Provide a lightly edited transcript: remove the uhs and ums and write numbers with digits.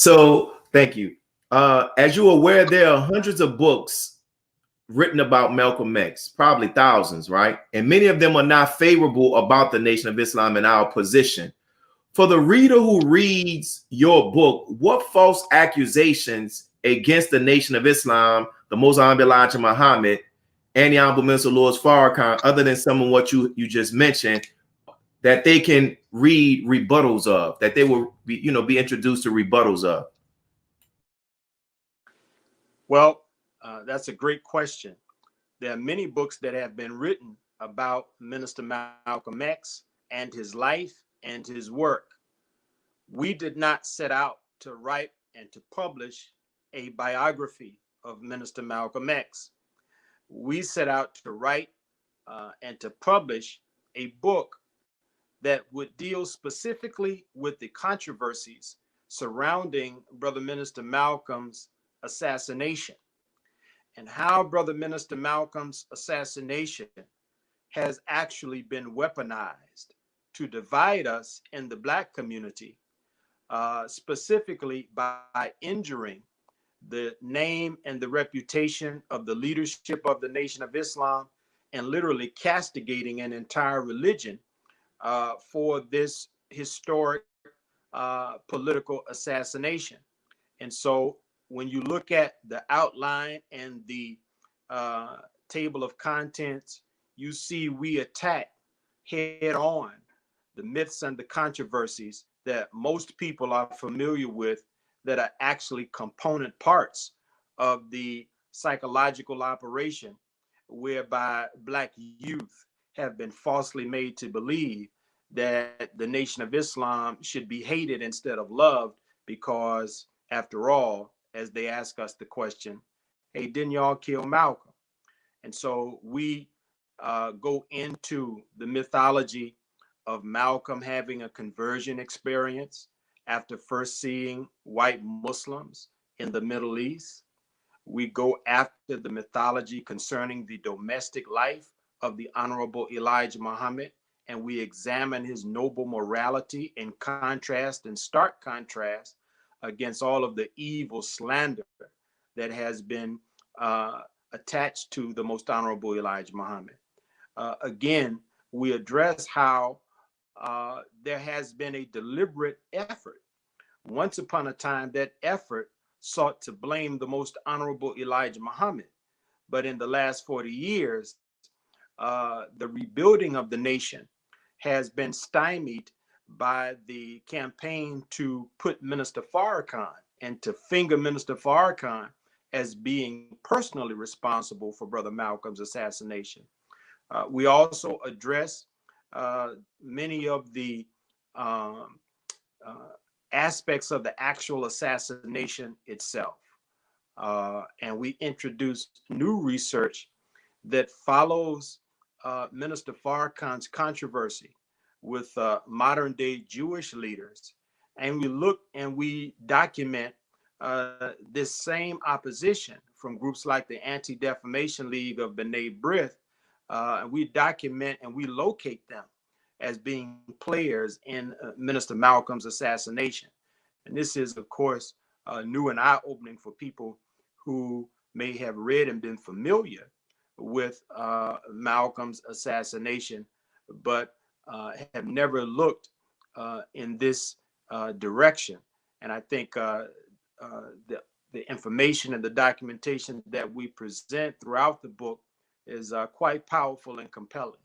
So thank you. As you're aware, there are hundreds of books written about Malcolm X, probably thousands, right? And many of them are not favorable about the Nation of Islam and our position. For the reader who reads your book, what false accusations against the Nation of Islam, the Most Honorable Elijah Muhammad, and the Honorable Minister Lord Farrakhan, other than some of what you just mentioned, that they can read rebuttals of, that they will be introduced to rebuttals of? Well, that's a great question. There are many books that have been written about Minister Malcolm X and his life and his work. We did not set out to write and to publish a biography of Minister Malcolm X. We set out to write and to publish a book that would deal specifically with the controversies surrounding Brother Minister Malcolm's assassination and how Brother Minister Malcolm's assassination has actually been weaponized to divide us in the Black community, specifically by injuring the name and the reputation of the leadership of the Nation of Islam, and literally castigating an entire religion for this historic political assassination. And so when you look at the outline and the table of contents, you see we attack head on the myths and the controversies that most people are familiar with, that are actually component parts of the psychological operation whereby Black youth have been falsely made to believe that the Nation of Islam should be hated instead of loved, because after all, as they ask us the question, hey, didn't y'all kill Malcolm? And so we go into the mythology of Malcolm having a conversion experience after first seeing white Muslims in the Middle East. We go after the mythology concerning the domestic life of the Honorable Elijah Muhammad, and we examine his noble morality in contrast, in stark contrast, against all of the evil slander that has been attached to the Most Honorable Elijah Muhammad. Again, we address how there has been a deliberate effort. Once upon a time, that effort sought to blame the Most Honorable Elijah Muhammad. But in the last 40 years, the rebuilding of the nation has been stymied by the campaign to put Minister Farrakhan and to finger Minister Farrakhan as being personally responsible for Brother Malcolm's assassination. We also address many of the aspects of the actual assassination itself. And we introduce new research that follows Minister Farrakhan's controversy with modern day Jewish leaders. And we look and we document this same opposition from groups like the Anti-Defamation League of B'nai B'rith. And we document and we locate them as being players in Minister Malcolm's assassination. And this is, of course, new and eye-opening for people who may have read and been familiar with Malcolm's assassination, but have never looked in this direction. And I think the information and the documentation that we present throughout the book is quite powerful and compelling.